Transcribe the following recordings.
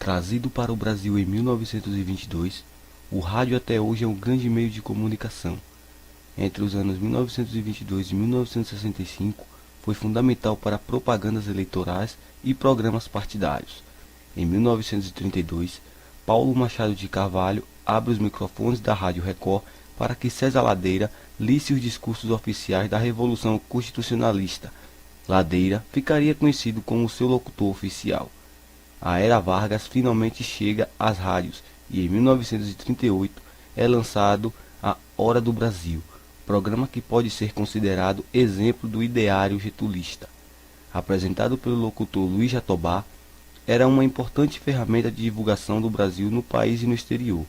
Trazido para o Brasil em 1922, o rádio até hoje é um grande meio de comunicação. Entre os anos 1922 e 1965, foi fundamental para propagandas eleitorais e programas partidários. Em 1932, Paulo Machado de Carvalho abre os microfones da Rádio Record para que César Ladeira lisse os discursos oficiais da Revolução Constitucionalista. Ladeira ficaria conhecido como seu locutor oficial. A era Vargas finalmente chega às rádios e em 1938 é lançado A Hora do Brasil, programa que pode ser considerado exemplo do ideário getulista. Apresentado pelo locutor Luiz Jatobá, era uma importante ferramenta de divulgação do Brasil no país e no exterior.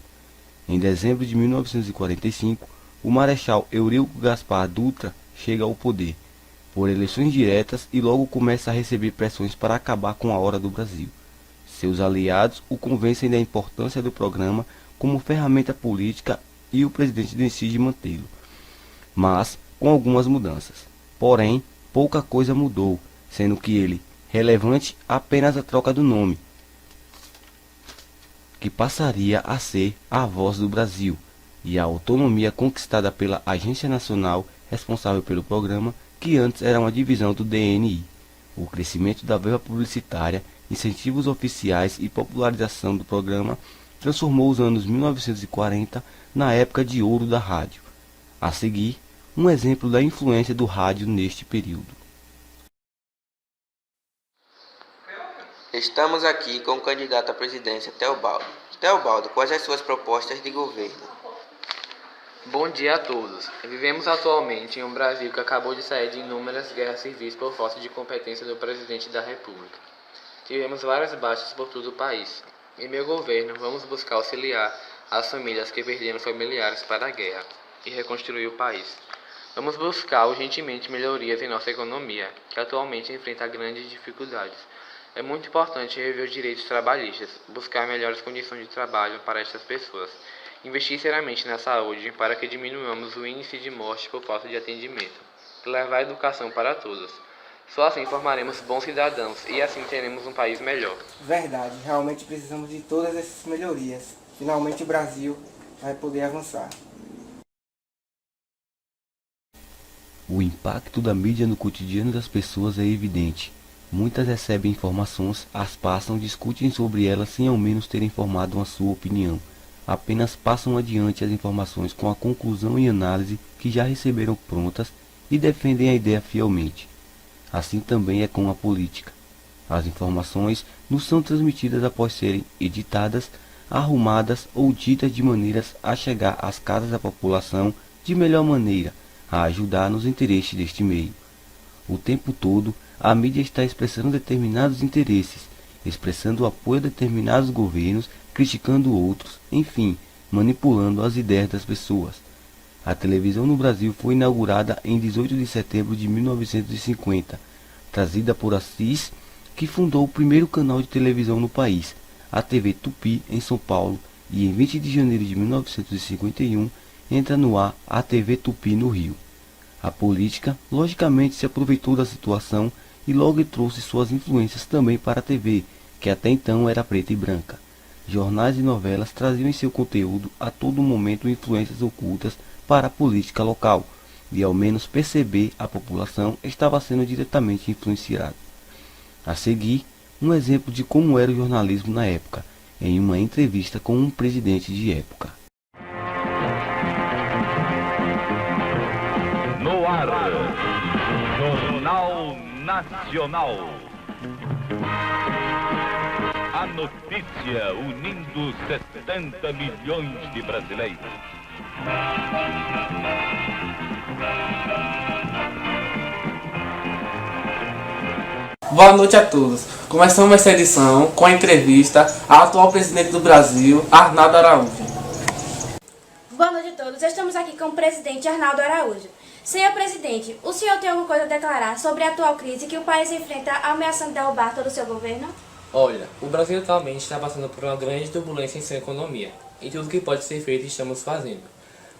Em dezembro de 1945, o Marechal Eurico Gaspar Dutra chega ao poder, por eleições diretas, e logo começa a receber pressões para acabar com a Hora do Brasil. Seus aliados o convencem da importância do programa como ferramenta política e o presidente decide mantê-lo, mas com algumas mudanças. Porém, pouca coisa mudou, sendo que ele relevante apenas a troca do nome, que passaria a ser a Voz do Brasil, e a autonomia conquistada pela Agência Nacional responsável pelo programa, que antes era uma divisão do DNI. O crescimento da verba publicitária, incentivos oficiais e popularização do programa transformou os anos 1940 na época de ouro da rádio. A seguir, um exemplo da influência do rádio neste período. Estamos aqui com o candidato à presidência, Teobaldo. Teobaldo, quais as suas propostas de governo? Bom dia a todos. Vivemos atualmente em um Brasil que acabou de sair de inúmeras guerras civis por falta de competência do presidente da República. Tivemos várias baixas por todo o país. Em meu governo, vamos buscar auxiliar as famílias que perderam familiares para a guerra e reconstruir o país. Vamos buscar urgentemente melhorias em nossa economia, que atualmente enfrenta grandes dificuldades. É muito importante rever os direitos trabalhistas, buscar melhores condições de trabalho para estas pessoas, investir seriamente na saúde para que diminuamos o índice de morte por falta de atendimento, e levar a educação para todos. Só assim formaremos bons cidadãos e assim teremos um país melhor. Verdade, realmente precisamos de todas essas melhorias. Finalmente o Brasil vai poder avançar. O impacto da mídia no cotidiano das pessoas é evidente. Muitas recebem informações, as passam, discutem sobre elas sem ao menos terem formado a sua opinião. Apenas passam adiante as informações com a conclusão e análise que já receberam prontas e defendem a ideia fielmente. Assim também é com a política. As informações nos são transmitidas após serem editadas, arrumadas ou ditas de maneiras a chegar às casas da população de melhor maneira, a ajudar nos interesses deste meio. O tempo todo, a mídia está expressando determinados interesses, expressando o apoio a determinados governos, criticando outros, enfim, manipulando as ideias das pessoas. A televisão no Brasil foi inaugurada em 18 de setembro de 1950, trazida por Assis, que fundou o primeiro canal de televisão no país, a TV Tupi, em São Paulo, e em 20 de janeiro de 1951 entra no ar a TV Tupi no Rio. A política, logicamente, se aproveitou da situação e logo trouxe suas influências também para a TV, que até então era preta e branca. Jornais e novelas traziam em seu conteúdo a todo momento influências ocultas para a política local, e ao menos perceber a população estava sendo diretamente influenciada. A seguir, um exemplo de como era o jornalismo na época, em uma entrevista com um presidente de época. No ar, Jornal Nacional. A notícia unindo 70 milhões de brasileiros. Boa noite a todos. Começamos essa edição com a entrevista ao atual presidente do Brasil, Arnaldo Araújo. Boa noite a todos. Estamos aqui com o presidente Arnaldo Araújo. Senhor presidente, o senhor tem alguma coisa a declarar sobre a atual crise que o país enfrenta, ameaçando derrubar todo o seu governo? Olha, o Brasil atualmente está passando por uma grande turbulência em sua economia, e tudo que pode ser feito estamos fazendo.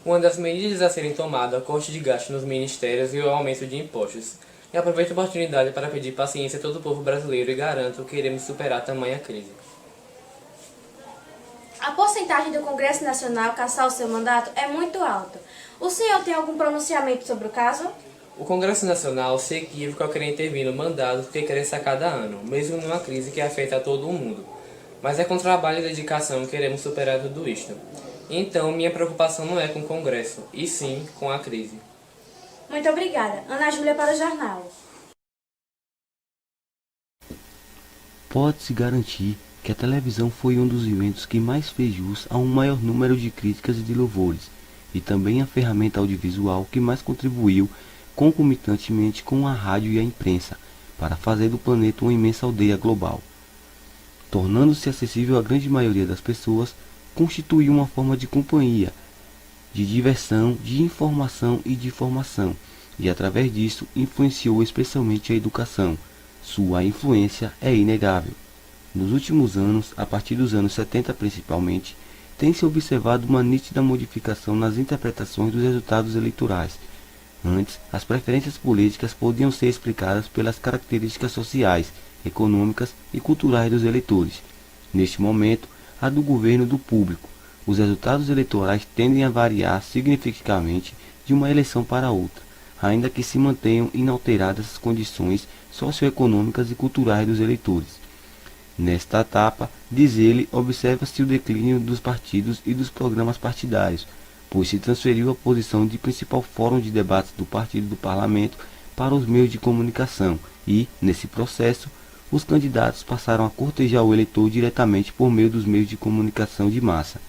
Uma das medidas a serem tomadas é o corte de gasto nos ministérios e o aumento de impostos. E aproveito a oportunidade para pedir paciência a todo o povo brasileiro e garanto que iremos superar tamanha crise. A porcentagem do Congresso Nacional cassar o seu mandato é muito alta. O senhor tem algum pronunciamento sobre o caso? O Congresso Nacional se equivoca ao querer intervir no mandato que cresce a cada ano, mesmo numa crise que afeta a todo o mundo. Mas é com trabalho e dedicação que queremos superar tudo isto. Então, minha preocupação não é com o Congresso, e sim com a crise. Muito obrigada. Ana Júlia para o jornal. Pode-se garantir que a televisão foi um dos eventos que mais fez jus a um maior número de críticas e de louvores, e também a ferramenta audiovisual que mais contribuiu concomitantemente com a rádio e a imprensa para fazer do planeta uma imensa aldeia global. Tornando-se acessível à grande maioria das pessoas, constituiu uma forma de companhia, de diversão, de informação e de formação, e através disso influenciou especialmente a educação. Sua influência é inegável. Nos últimos anos, a partir dos anos 70 principalmente, tem-se observado uma nítida modificação nas interpretações dos resultados eleitorais. Antes, as preferências políticas podiam ser explicadas pelas características sociais, econômicas e culturais dos eleitores. Neste momento, a do governo do público. Os resultados eleitorais tendem a variar significativamente de uma eleição para outra, ainda que se mantenham inalteradas as condições socioeconômicas e culturais dos eleitores. Nesta etapa, diz ele, observa-se o declínio dos partidos e dos programas partidários, pois se transferiu a posição de principal fórum de debates do partido do parlamento para os meios de comunicação e, nesse processo, os candidatos passaram a cortejar o eleitor diretamente por meio dos meios de comunicação de massa,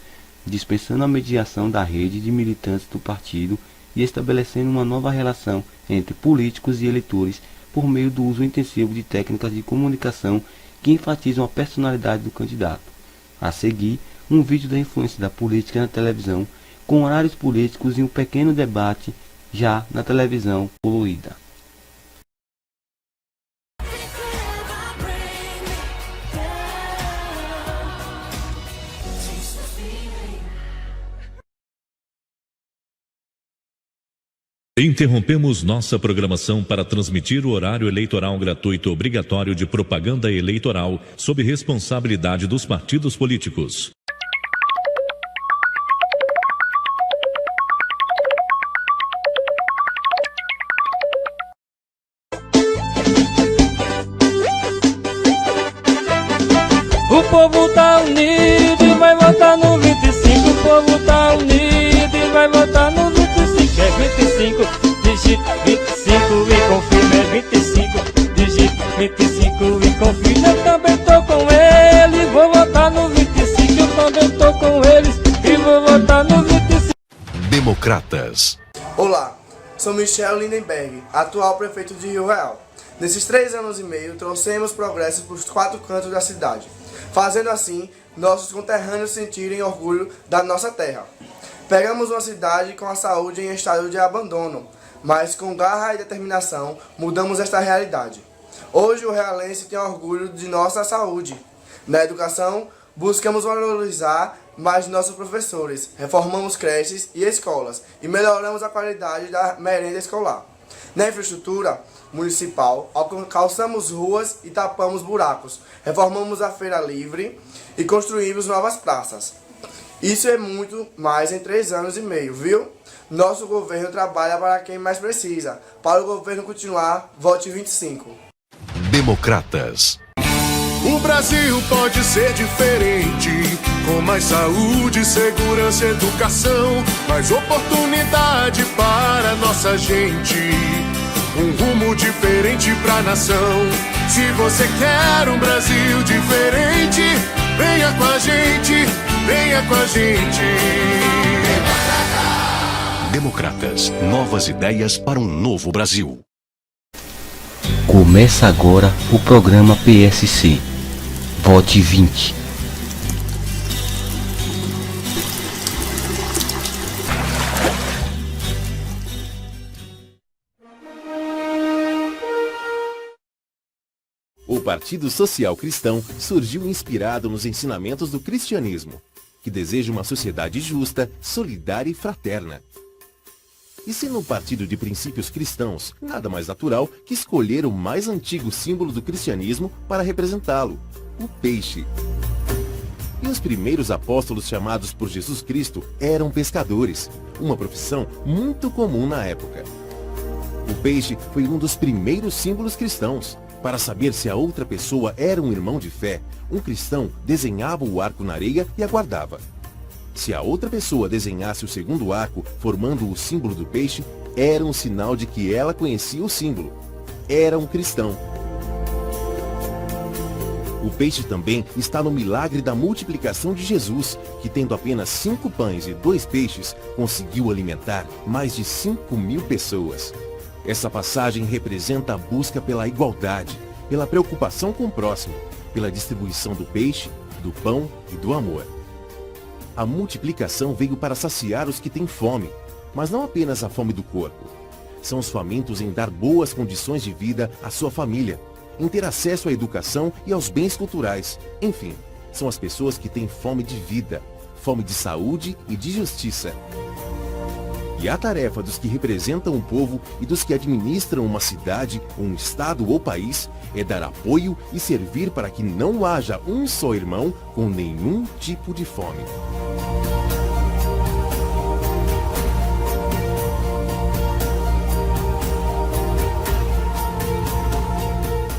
dispensando a mediação da rede de militantes do partido e estabelecendo uma nova relação entre políticos e eleitores por meio do uso intensivo de técnicas de comunicação que enfatizam a personalidade do candidato. A seguir, um vídeo da influência da política na televisão, com horários políticos e um pequeno debate já na televisão colorida. Interrompemos nossa programação para transmitir o horário eleitoral gratuito obrigatório de propaganda eleitoral sob responsabilidade dos partidos políticos. O povo tá unido e vai votar no 25. O povo tá unido e vai votar no 25. É 25, digite 25 e confirma. É 25, digite 25 e confirma. Eu também tô com ele, vou votar no 25. Eu também tô com eles e vou votar no 25. Democratas. Olá, sou Michel Lindenberg, atual prefeito de Rio Real. Nesses 3 anos e meio, trouxemos progressos para os 4 cantos da cidade, fazendo assim nossos conterrâneos sentirem orgulho da nossa terra. Pegamos uma cidade com a saúde em estado de abandono, mas com garra e determinação mudamos esta realidade. Hoje o realense tem orgulho de nossa saúde. Na educação, buscamos valorizar mais nossos professores, reformamos creches e escolas e melhoramos a qualidade da merenda escolar. Na infraestrutura municipal, calçamos ruas e tapamos buracos, reformamos a feira livre e construímos novas praças. Isso é muito mais em 3 anos e meio, viu? Nosso governo trabalha para quem mais precisa. Para o governo continuar, vote 25. Democratas. O Brasil pode ser diferente, com mais saúde, segurança, educação, mais oportunidade para nossa gente, um rumo diferente para a nação. Se você quer um Brasil diferente, venha com a gente, venha com a gente. Democratas, novas ideias para um novo Brasil. Começa agora o programa PSC. Vote 20. O Partido Social Cristão surgiu inspirado nos ensinamentos do cristianismo, que deseja uma sociedade justa, solidária e fraterna. E sendo um partido de princípios cristãos, nada mais natural que escolher o mais antigo símbolo do cristianismo para representá-lo, o peixe. E os primeiros apóstolos chamados por Jesus Cristo eram pescadores, uma profissão muito comum na época. O peixe foi um dos primeiros símbolos cristãos. Para saber se a outra pessoa era um irmão de fé, um cristão desenhava o arco na areia e aguardava. Se a outra pessoa desenhasse o segundo arco, formando o símbolo do peixe, era um sinal de que ela conhecia o símbolo. Era um cristão. O peixe também está no milagre da multiplicação de Jesus, que tendo apenas 5 pães e 2 peixes, conseguiu alimentar mais de 5.000 pessoas. Essa passagem representa a busca pela igualdade, pela preocupação com o próximo, pela distribuição do peixe, do pão e do amor. A multiplicação veio para saciar os que têm fome, mas não apenas a fome do corpo. São os famintos em dar boas condições de vida à sua família, em ter acesso à educação e aos bens culturais. Enfim, são as pessoas que têm fome de vida, fome de saúde e de justiça. E a tarefa dos que representam um povo e dos que administram uma cidade, um estado ou país é dar apoio e servir para que não haja um só irmão com nenhum tipo de fome.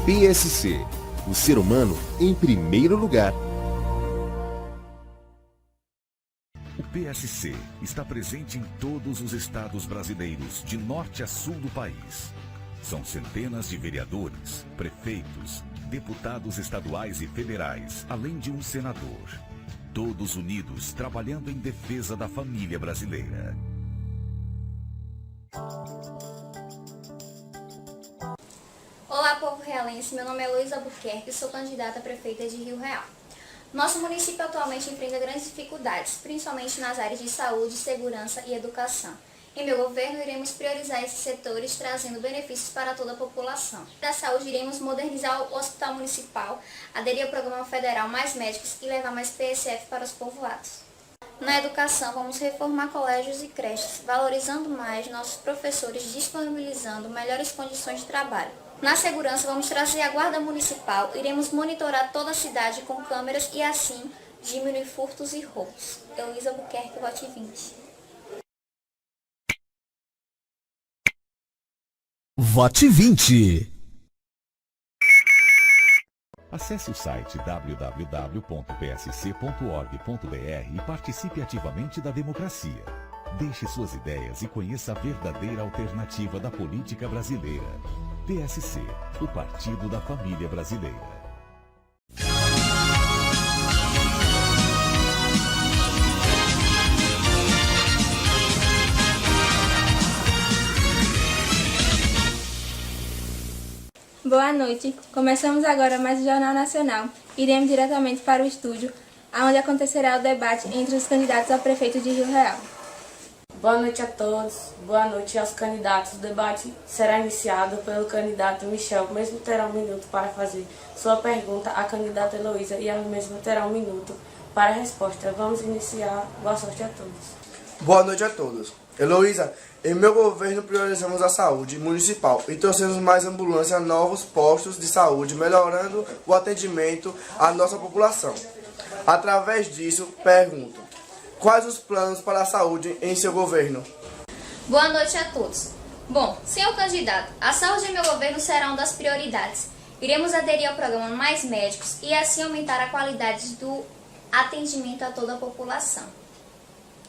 PSC, o ser humano em primeiro lugar. O PSC está presente em todos os estados brasileiros, de norte a sul do país. São centenas de vereadores, prefeitos, deputados estaduais e federais, além de um senador. Todos unidos, trabalhando em defesa da família brasileira. Olá, povo realense. Meu nome é Luísa Albuquerque e sou candidata a prefeita de Rio Real. Nosso município atualmente enfrenta grandes dificuldades, principalmente nas áreas de saúde, segurança e educação. Em meu governo, iremos priorizar esses setores, trazendo benefícios para toda a população. Da saúde, iremos modernizar o Hospital Municipal, aderir ao Programa Federal Mais Médicos e levar mais PSF para os povoados. Na educação, vamos reformar colégios e creches, valorizando mais nossos professores, disponibilizando melhores condições de trabalho. Na segurança, vamos trazer a Guarda Municipal, iremos monitorar toda a cidade com câmeras e assim diminuir furtos e roubos. Luísa Albuquerque, vote 20. Vote 20. Acesse o site www.psc.org.br e participe ativamente da democracia. Deixe suas ideias e conheça a verdadeira alternativa da política brasileira. PSC, o Partido da Família Brasileira. Boa noite. Começamos agora mais o Jornal Nacional. Iremos diretamente para o estúdio, onde acontecerá o debate entre os candidatos a prefeito de Rio Real. Boa noite a todos, boa noite aos candidatos. O debate será iniciado pelo candidato Michel, o mesmo terá 1 minuto para fazer sua pergunta à candidata Heloísa e ela mesma terá 1 minuto para a resposta. Vamos iniciar. Boa sorte a todos. Boa noite a todos. Heloísa, em meu governo priorizamos a saúde municipal e trouxemos mais ambulância a novos postos de saúde, melhorando o atendimento à nossa população. Através disso, pergunto: quais os planos para a saúde em seu governo? Boa noite a todos. Bom, senhor candidato, a saúde em meu governo será uma das prioridades. Iremos aderir ao programa Mais Médicos e assim aumentar a qualidade do atendimento a toda a população.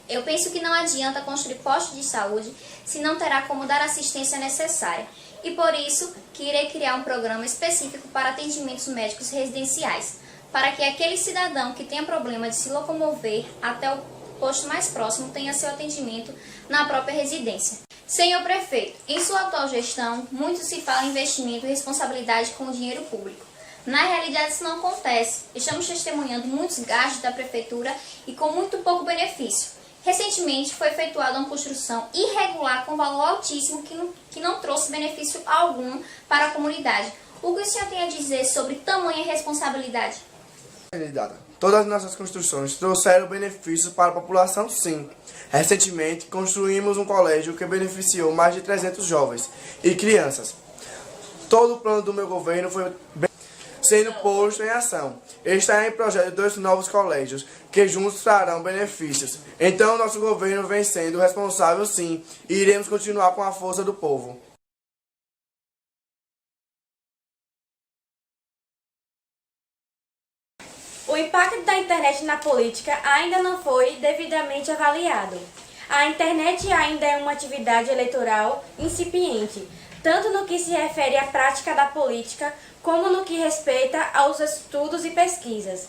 Eu penso que não adianta construir postos de saúde se não terá como dar a assistência necessária. E por isso que irei criar um programa específico para atendimentos médicos residenciais, para que aquele cidadão que tenha problema de se locomover até o posto mais próximo tenha seu atendimento na própria residência. Senhor prefeito, em sua atual gestão, muito se fala em investimento e responsabilidade com o dinheiro público. Na realidade, isso não acontece. Estamos testemunhando muitos gastos da prefeitura e com muito pouco benefício. Recentemente, foi efetuada uma construção irregular com valor altíssimo que não trouxe benefício algum para a comunidade. O que o senhor tem a dizer sobre tamanha responsabilidade? Todas as nossas construções trouxeram benefícios para a população, sim. Recentemente, construímos um colégio que beneficiou mais de 300 jovens e crianças. Todo o plano do meu governo foi bem... sendo posto em ação. Está em projeto 2 novos colégios, que juntos trarão benefícios. Então, nosso governo vem sendo responsável, sim, e iremos continuar com a força do povo. O impacto da internet na política ainda não foi devidamente avaliado. A internet ainda é uma atividade eleitoral incipiente, tanto no que se refere à prática da política, como no que respeita aos estudos e pesquisas.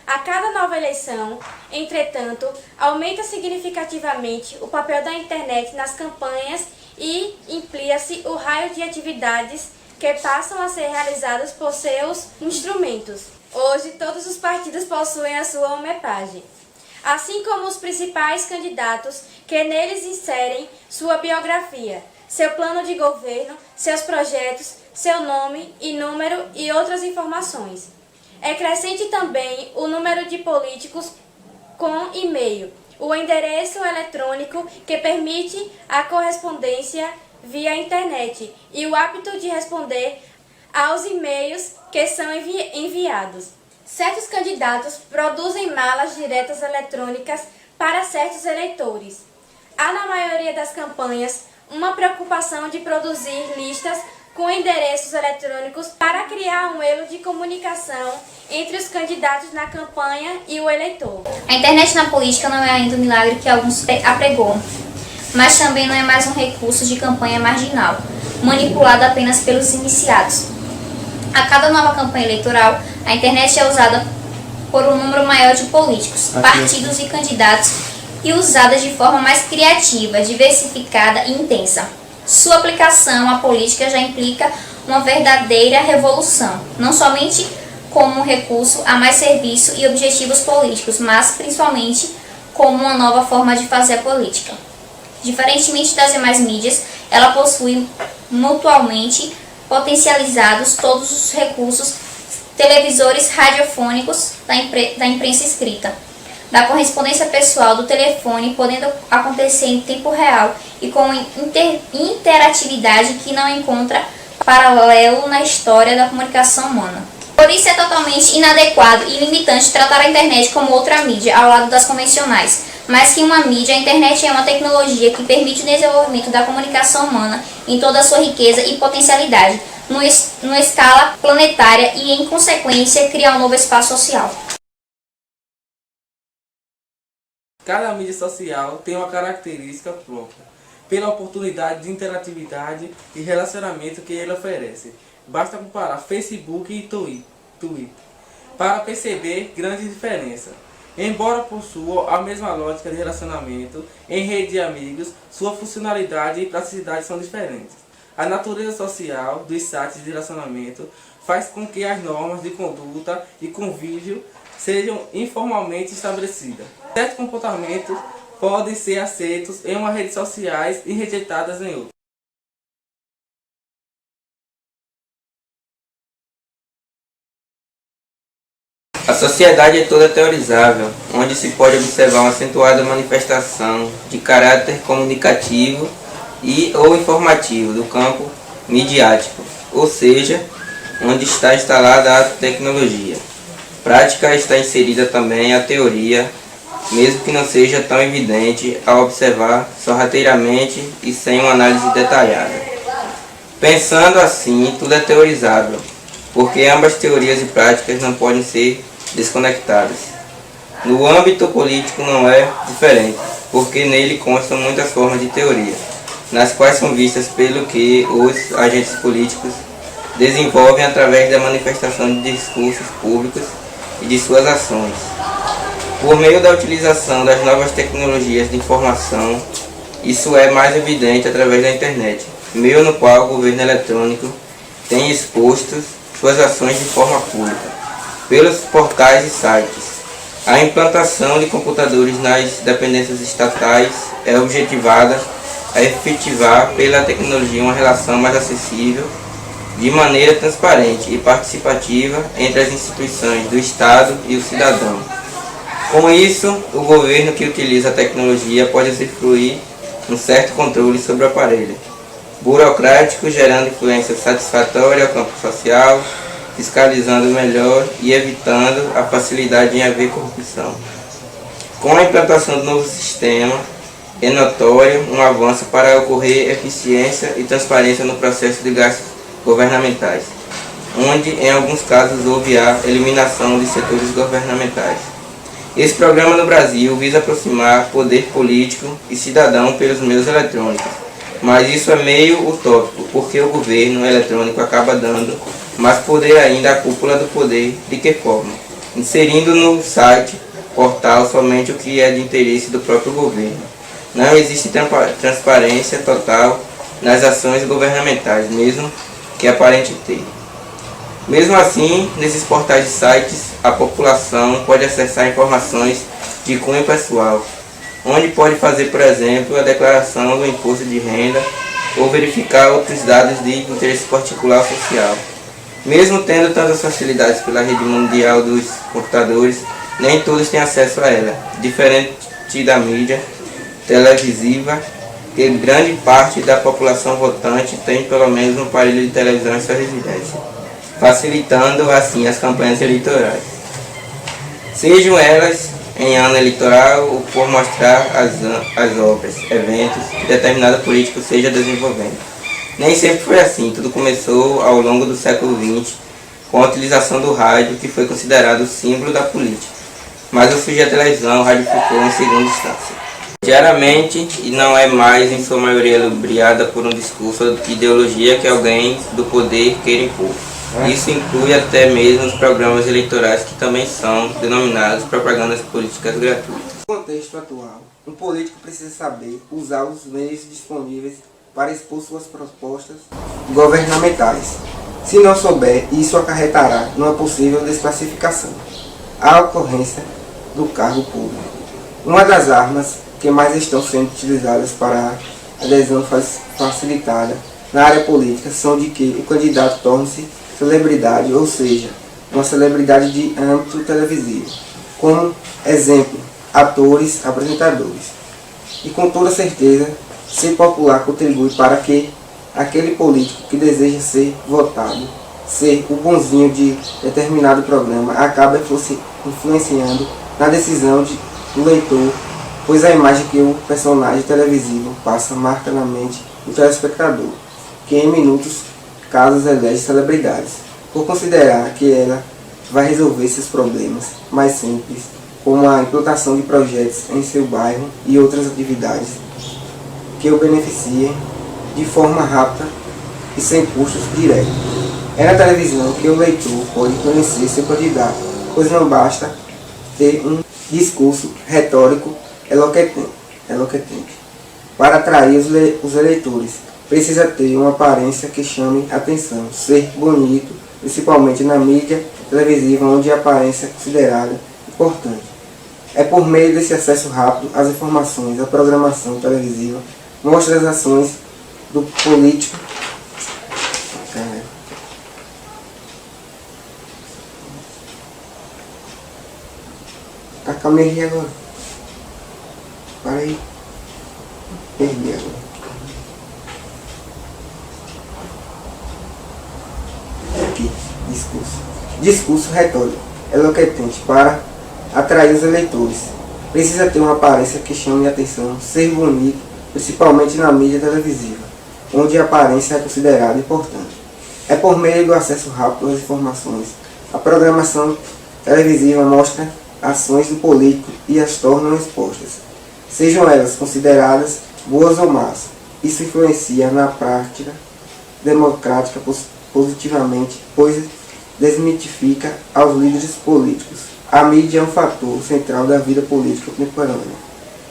A cada nova eleição, entretanto, aumenta significativamente o papel da internet nas campanhas e amplia-se o raio de atividades que passam a ser realizadas por seus instrumentos. Hoje, todos os partidos possuem a sua homepage, assim como os principais candidatos que neles inserem sua biografia, seu plano de governo, seus projetos, seu nome e número e outras informações. É crescente também o número de políticos com e-mail, o endereço eletrônico que permite a correspondência via internet e o hábito de responder aos e-mails que são enviados. Certos candidatos produzem malas diretas eletrônicas para certos eleitores. Há na maioria das campanhas uma preocupação de produzir listas com endereços eletrônicos para criar um elo de comunicação entre os candidatos na campanha e o eleitor. A internet na política não é ainda o milagre que alguns apregam, mas também não é mais um recurso de campanha marginal, manipulado apenas pelos iniciados. A cada nova campanha eleitoral, a internet é usada por um número maior de políticos, partidos e candidatos e usada de forma mais criativa, diversificada e intensa. Sua aplicação à política já implica uma verdadeira revolução, não somente como um recurso a mais serviço e objetivos políticos, mas principalmente como uma nova forma de fazer a política. Diferentemente das demais mídias, ela possui mutuamente potencializados todos os recursos televisores radiofônicos da imprensa escrita, da correspondência pessoal, do telefone, podendo acontecer em tempo real e com interatividade que não encontra paralelo na história da comunicação humana. Por isso é totalmente inadequado e limitante tratar a internet como outra mídia ao lado das convencionais, mas que uma mídia, a internet é uma tecnologia que permite o desenvolvimento da comunicação humana em toda a sua riqueza e potencialidade, numa escala planetária e, em consequência, criar um novo espaço social. Cada mídia social tem uma característica própria, pela oportunidade de interatividade e relacionamento que ele oferece. Basta comparar Facebook e Twitter para perceber grandes diferenças. Embora possuam a mesma lógica de relacionamento em rede de amigos, sua funcionalidade e praticidade são diferentes. A natureza social dos sites de relacionamento faz com que as normas de conduta e convívio sejam informalmente estabelecidas. Certos comportamentos podem ser aceitos em uma rede social e rejeitados em outra. A sociedade é toda teorizável, onde se pode observar uma acentuada manifestação de caráter comunicativo e ou informativo do campo midiático, ou seja, onde está instalada a tecnologia. Prática está inserida também a teoria, mesmo que não seja tão evidente ao observar sorrateiramente e sem uma análise detalhada. Pensando assim, tudo é teorizável, porque ambas teorias e práticas não podem ser desconectadas. No âmbito político não é diferente, porque nele constam muitas formas de teoria, nas quais são vistas pelo que os agentes políticos desenvolvem através da manifestação de discursos públicos e de suas ações. Por meio da utilização das novas tecnologias de informação, isso é mais evidente através da internet, meio no qual o governo eletrônico tem exposto suas ações de forma pública, pelos portais e sites. A implantação de computadores nas dependências estatais é objetivada a efetivar pela tecnologia uma relação mais acessível, de maneira transparente e participativa entre as instituições do Estado e o cidadão. Com isso, o governo que utiliza a tecnologia pode usufruir um certo controle sobre o aparelho burocrático, gerando influência satisfatória ao campo social, fiscalizando melhor e evitando a facilidade em haver corrupção. Com a implantação do novo sistema, é notório um avanço para ocorrer eficiência e transparência no processo de gastos governamentais, onde em alguns casos houve a eliminação de setores governamentais. Esse programa no Brasil visa aproximar poder político e cidadão pelos meios eletrônicos, mas isso é meio utópico, porque o governo eletrônico acaba dando mais poder ainda à cúpula do poder. De que forma? Inserindo no site, portal, somente o que é de interesse do próprio governo. Não existe transparência total nas ações governamentais, mesmo que aparente ter. Mesmo assim, nesses portais de sites, a população pode acessar informações de cunho pessoal, onde pode fazer, por exemplo, a declaração do imposto de renda ou verificar outros dados de interesse particular ou social. Mesmo tendo tantas facilidades pela rede mundial dos computadores, nem todos têm acesso a ela. Diferente da mídia televisiva, que grande parte da população votante tem pelo menos um aparelho de televisão em sua residência, facilitando assim as campanhas eleitorais. Sejam elas em ano eleitoral ou por mostrar as obras, eventos que determinado político seja desenvolvendo. Nem sempre foi assim, tudo começou ao longo do século XX com a utilização do rádio, que foi considerado o símbolo da política. Mas ao surgir a televisão, o rádio ficou em segunda instância. Diariamente, e não é mais em sua maioria lubriada por um discurso ou ideologia que alguém do poder queira impor. Isso inclui até mesmo os programas eleitorais, que também são denominados propagandas políticas gratuitas. No contexto atual, um político precisa saber usar os meios disponíveis para expor suas propostas governamentais. Se não souber, isso acarretará numa possível desclassificação, a ocorrência do cargo público. Uma das armas que mais estão sendo utilizadas para a adesão facilitada na área política são de que o candidato torne-se celebridade, ou seja, uma celebridade de âmbito televisivo, como exemplo, atores, apresentadores. E com toda certeza, ser popular contribui para que aquele político que deseja ser votado, ser o bonzinho de determinado programa, acabe influenciando na decisão do leitor, pois a imagem que o personagem televisivo passa marca na mente do telespectador, que em minutos casos elege celebridades, por considerar que ela vai resolver seus problemas mais simples, como a implantação de projetos em seu bairro e outras atividades que o beneficiem de forma rápida e sem custos diretos. É na televisão que o leitor pode conhecer seu candidato, pois não basta ter um discurso retórico eloquente. Para atrair os eleitores, precisa ter uma aparência que chame atenção, ser bonito, principalmente na mídia televisiva, onde a aparência é considerada importante. É por meio desse acesso rápido às informações, a programação televisiva mostra as ações do político. Tá com a minha agora. Para aí. Perdi agora. Aqui, discurso retórico, eloquente para atrair os eleitores. Precisa ter uma aparência que chame a atenção, ser bonito, principalmente na mídia televisiva, onde a aparência é considerada importante. É por meio do acesso rápido às informações. A programação televisiva mostra ações do político e as tornam expostas, sejam elas consideradas boas ou más. Isso influencia na prática democrática positivamente, pois desmitifica aos líderes políticos. A mídia é um fator central da vida política contemporânea,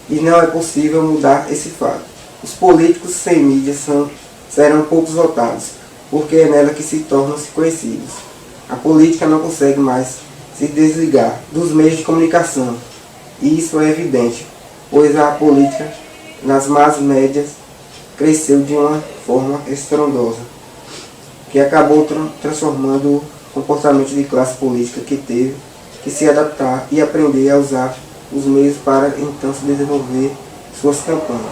e não é possível mudar esse fato. Os políticos sem mídia serão poucos votados, porque é nela que se tornam-se conhecidos. A política não consegue mais se desligar dos meios de comunicação, e isso é evidente, pois a política nas mass médias cresceu de uma forma estrondosa, que acabou transformando o comportamento de classe política, que teve que se adaptar e aprender a usar os meios para então se desenvolver suas campanhas,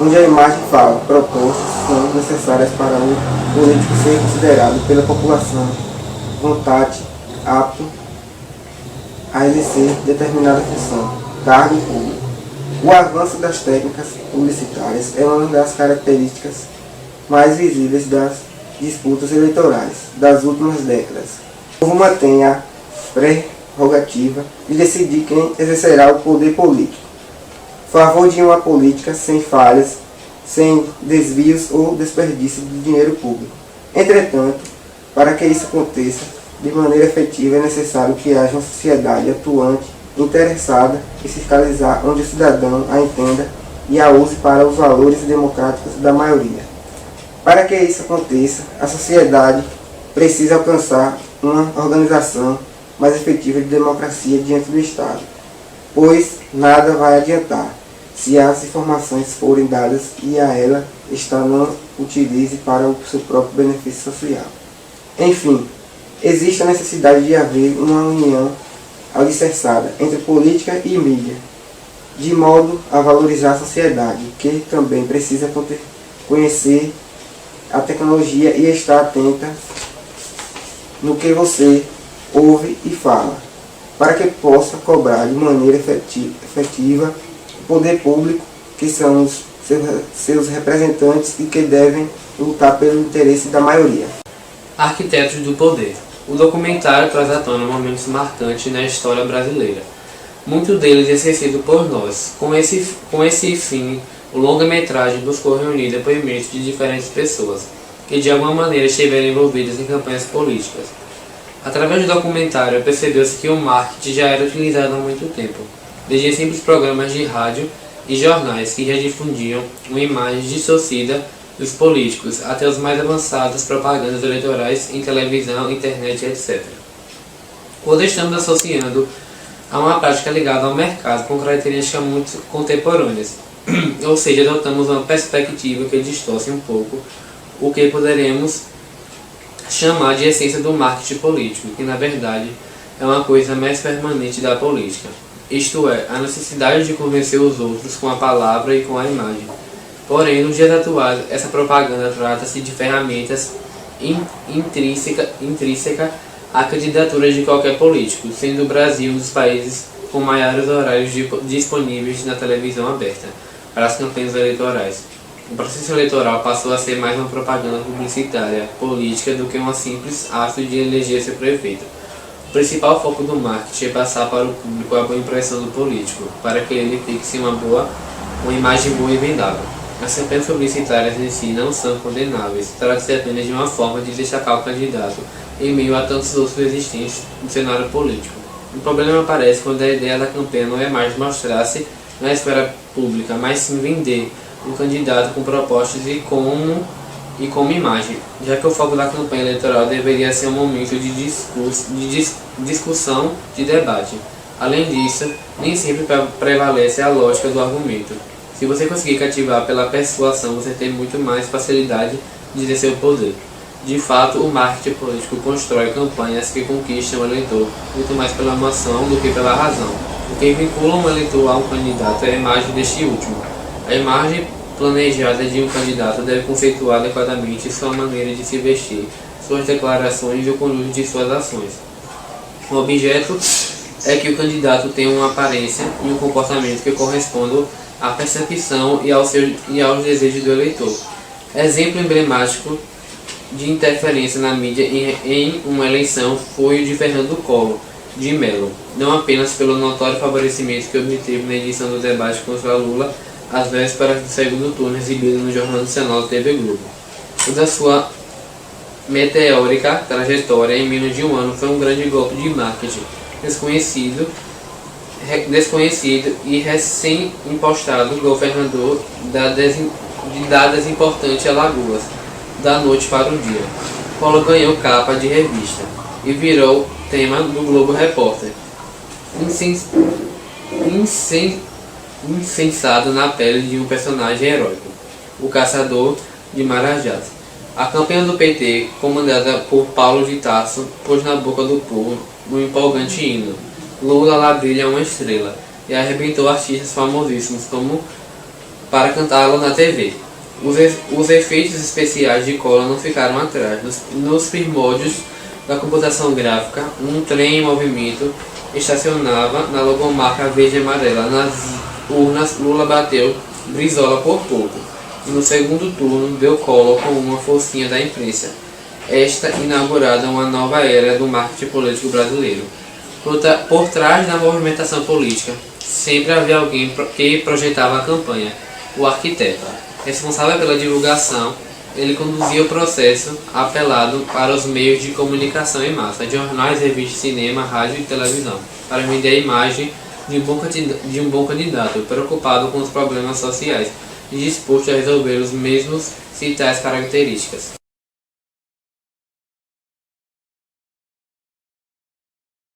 onde a imagem fala, propostas são necessárias para o político ser considerado pela população vontade, apto a exercer determinada função, cargo público. O avanço das técnicas publicitárias é uma das características mais visíveis das disputas eleitorais das últimas décadas. O povo mantém a prerrogativa de decidir quem exercerá o poder político, a favor de uma política sem falhas, sem desvios ou desperdício de dinheiro público. Entretanto, para que isso aconteça de maneira efetiva, é necessário que haja uma sociedade atuante, interessada em fiscalizar onde o cidadão a entenda e a use para os valores democráticos da maioria. Para que isso aconteça, a sociedade precisa alcançar uma organização mais efetiva de democracia diante do Estado, pois nada vai adiantar se as informações forem dadas e a ela Estado não utilize para o seu próprio benefício social. Enfim, existe a necessidade de haver uma união alicerçada entre política e mídia, de modo a valorizar a sociedade, que também precisa conhecer a tecnologia e estar atenta no que você ouve e fala, para que possa cobrar de maneira efetiva o poder público, que são os seus representantes e que devem lutar pelo interesse da maioria. Arquitetos do Poder. O documentário traz à tona momentos marcantes na história brasileira, muito deles exercido por nós. Com esse fim, o longa-metragem buscou reunir depoimentos de diferentes pessoas que de alguma maneira estiveram envolvidas em campanhas políticas. Através do documentário, percebeu-se que o marketing já era utilizado há muito tempo, desde simples programas de rádio e jornais que já difundiam uma imagem distorcida dos políticos, até os mais avançados propagandas eleitorais em televisão, internet, etc. Quando estamos associando a uma prática ligada ao mercado com características muito contemporâneas, ou seja, adotamos uma perspectiva que distorce um pouco o que poderemos chamar de essência do marketing político, que na verdade é uma coisa mais permanente da política, isto é, a necessidade de convencer os outros com a palavra e com a imagem. Porém, nos dias atuais, essa propaganda trata-se de ferramentas intrínseca à candidatura de qualquer político, sendo o Brasil um dos países com maiores horários disponíveis na televisão aberta para as campanhas eleitorais. O processo eleitoral passou a ser mais uma propaganda publicitária política do que um simples ato de eleger seu prefeito. O principal foco do marketing é passar para o público a boa impressão do político, para que ele fixe uma imagem boa e vendável. As campanhas publicitárias em si não são condenáveis, trata-se apenas de uma forma de destacar o candidato em meio a tantos outros existentes no cenário político. O problema aparece quando a ideia da campanha não é mais mostrar-se na esfera pública, mas sim vender um candidato com propostas e como imagem, já que o foco da campanha eleitoral deveria ser um momento de discussão, de debate. Além disso, nem sempre prevalece a lógica do argumento. Se você conseguir cativar pela persuasão, você tem muito mais facilidade de exercer o poder. De fato, o marketing político constrói campanhas que conquistam o eleitor muito mais pela emoção do que pela razão. O que vincula um eleitor a um candidato é a imagem deste último. A imagem planejada de um candidato deve conceituar adequadamente sua maneira de se vestir, suas declarações e o conjunto de suas ações. O objeto é que o candidato tenha uma aparência e um comportamento que correspondam à percepção e aos desejos do eleitor. Exemplo emblemático de interferência na mídia em uma eleição foi o de Fernando Collor de Mello, não apenas pelo notório favorecimento que obteve na edição do debate contra Lula às vésperas do segundo turno exibido no Jornal Nacional TV Globo. O da sua meteórica trajetória em menos de um ano foi um grande golpe de marketing desconhecido e recém-impostado governador da desimportante Alagoas, da noite para o dia. Collor ganhou capa de revista e virou tema do Globo Repórter, insensado na pele de um personagem heróico, o caçador de Marajás. A campanha do PT, comandada por Paulo de Tarso, pôs na boca do povo um empolgante hino, Lula lá brilha uma estrela, e arrebentou artistas famosíssimos como para cantá-lo na TV. Os efeitos especiais de Collor não ficaram atrás. Nos primórdios da computação gráfica, um trem em movimento estacionava na logomarca verde e amarela. Nas urnas, Lula bateu Brizola por pouco. E no segundo turno, deu Collor com uma forcinha da imprensa. Esta inaugurada uma nova era do marketing político brasileiro. Por trás da movimentação política, sempre havia alguém que projetava a campanha, o arquiteto. Responsável pela divulgação, ele conduzia o processo apelado para os meios de comunicação em massa, jornais, revistas, cinema, rádio e televisão, para vender a imagem de um bom candidato, preocupado com os problemas sociais e disposto a resolver os mesmos se tais características.